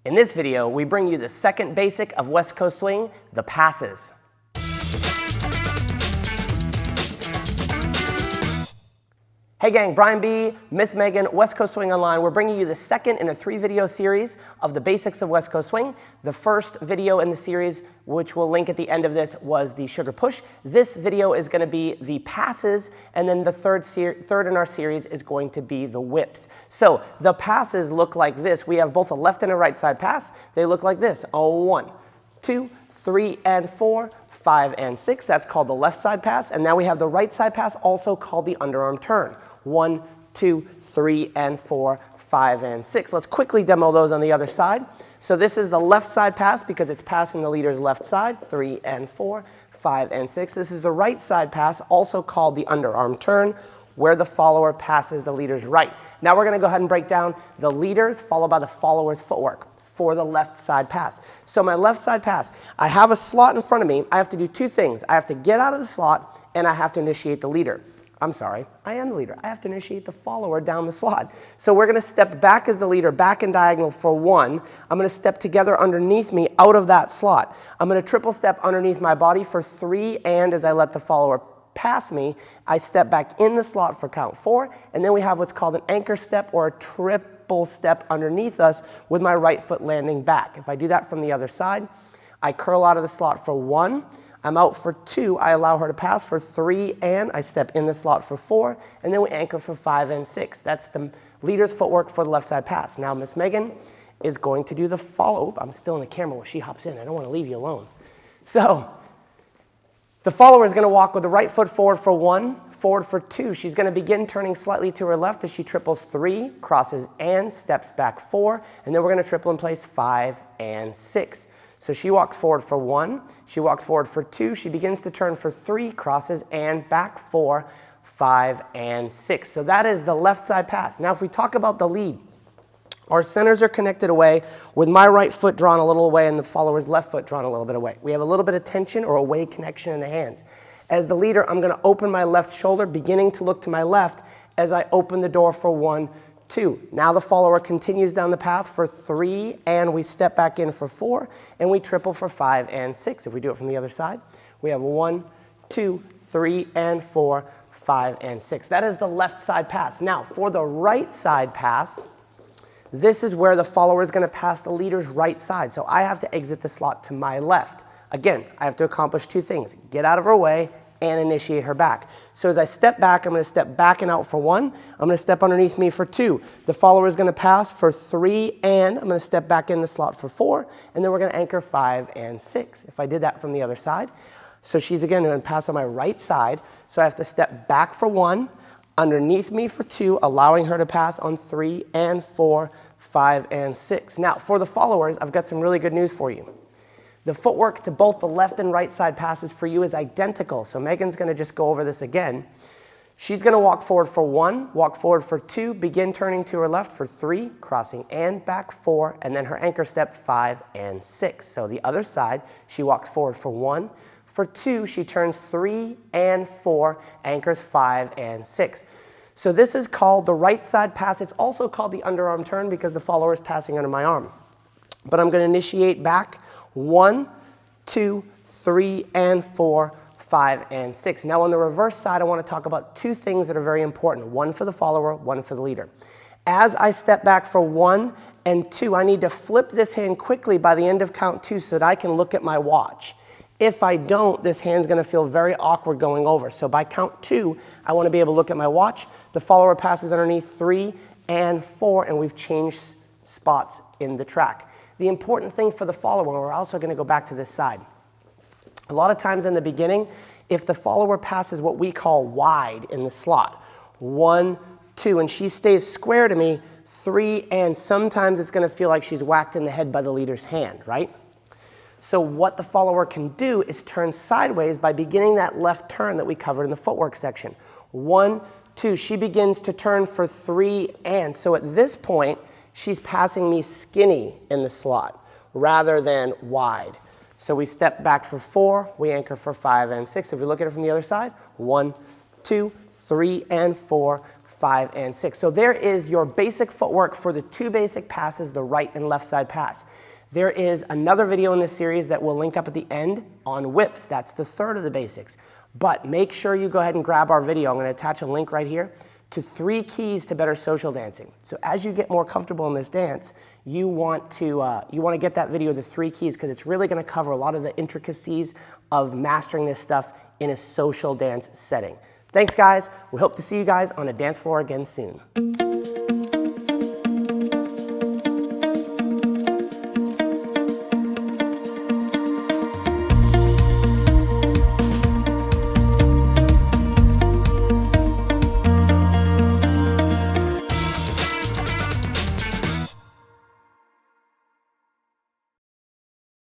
In this video, we bring you the second basic of West Coast swing, the passes. Hey gang, Brian B, Miss Megan, West Coast Swing Online. We're bringing you the second in a 3-video series of the basics of West Coast Swing. The first video in the series, which we'll link at the end of this, was the sugar push. This video is going to be the passes, and then the third in our series is going to be the whips. So the passes look like this. We have both a left and a right side pass. They look like this. 1, 2, 3, and 4. 5 and 6, that's called the left side pass. And now we have the right side pass, also called the underarm turn. 1, 2, 3, and 4, 5, and 6. Let's quickly demo those on the other side. So this is the left side pass because it's passing the leader's left side, 3 and 4, 5 and 6. This is the right side pass, also called the underarm turn, where the follower passes the leader's right. Now we're going to go ahead and break down the leaders followed by the follower's footwork for the left side pass. So my left side pass, I have a slot in front of me. I have to do two things. I have to get out of the slot and I have to initiate the leader. I'm sorry, I am the leader. I have to initiate the follower down the slot. So we're gonna step back as the leader, back and diagonal for 1. I'm gonna step together underneath me out of that slot. I'm gonna triple step underneath my body for 3, and as I let the follower pass me, I step back in the slot for count 4, and then we have what's called an anchor step or a triple step underneath us with my right foot landing back. If I do that from the other side, I curl out of the slot for 1, I'm out for 2, I allow her to pass for 3, and I step in the slot for 4, and then we anchor for 5 and 6. That's the leader's footwork for the left side pass. Now Miss Megan is going to do the follow. I'm still in the camera when she hops in. I don't want to leave you alone. So the follower is going to walk with the right foot forward for 1, forward for 2. She's going to begin turning slightly to her left as she triples 3, crosses and steps back 4, and then we're going to triple in place 5 and 6. So she walks forward for 1, she walks forward for 2, she begins to turn for 3, crosses and back 4, 5 and 6. So that is the left side pass. Now if we talk about the lead, our centers are connected away with my right foot drawn a little away and the follower's left foot drawn a little bit away. We have a little bit of tension or away connection in the hands. As the leader, I'm going to open my left shoulder, beginning to look to my left as I open the door for 1, 2. Now the follower continues down the path for 3, and we step back in for 4, and we triple for 5 and 6. If we do it from the other side, we have 1, 2, 3, and 4, 5, and 6. That is the left side pass. Now for the right side pass, this is where the follower is going to pass the leader's right side. So I have to exit the slot to my left. Again, I have to accomplish two things. Get out of her way and initiate her back. So as I step back, I'm going to step back and out for 1. I'm going to step underneath me for 2. The follower is going to pass for 3, and I'm going to step back in the slot for 4. And then we're going to anchor 5 and 6. If I did that from the other side. So she's again going to pass on my right side. So I have to step back for 1. Underneath me for 2, allowing her to pass on 3 and 4, 5 and 6. Now, for the followers, I've got some really good news for you. The footwork to both the left and right side passes for you is identical. So Megan's going to just go over this again. She's going to walk forward for 1, walk forward for 2, begin turning to her left for 3, crossing and back 4, and then her anchor step 5 and 6. So the other side, she walks forward for 1. For 2, she turns 3 and 4, anchors 5 and 6. So this is called the right side pass. It's also called the underarm turn because the follower is passing under my arm. But I'm going to initiate back 1, 2, 3, and 4, 5, and 6. Now on the reverse side, I want to talk about two things that are very important. One for the follower, one for the leader. As I step back for 1 and 2, I need to flip this hand quickly by the end of count 2 so that I can look at my watch. If I don't, this hand's going to feel very awkward going over. So by count 2, I want to be able to look at my watch. The follower passes underneath 3 and 4, and we've changed spots in the track. The important thing for the follower, we're also going to go back to this side. A lot of times in the beginning, if the follower passes what we call wide in the slot, 1, 2, and she stays square to me, 3, and sometimes it's going to feel like she's whacked in the head by the leader's hand, right? So what the follower can do is turn sideways by beginning that left turn that we covered in the footwork section. 1, 2, she begins to turn for 3, and so at this point, she's passing me skinny in the slot rather than wide. So we step back for 4, we anchor for 5 and 6. If we look at it from the other side, 1, 2, 3, and 4, 5, and 6. So there is your basic footwork for the 2 basic passes, the right and left side pass. There is another video in this series that we'll link up at the end on whips. That's the 3rd of the basics. But make sure you go ahead and grab our video. I'm going to attach a link right here to 3 keys to better social dancing. So as you get more comfortable in this dance, you want to get that video, the 3 keys, because it's really going to cover a lot of the intricacies of mastering this stuff in a social dance setting. Thanks, guys. We hope to see you guys on a dance floor again soon.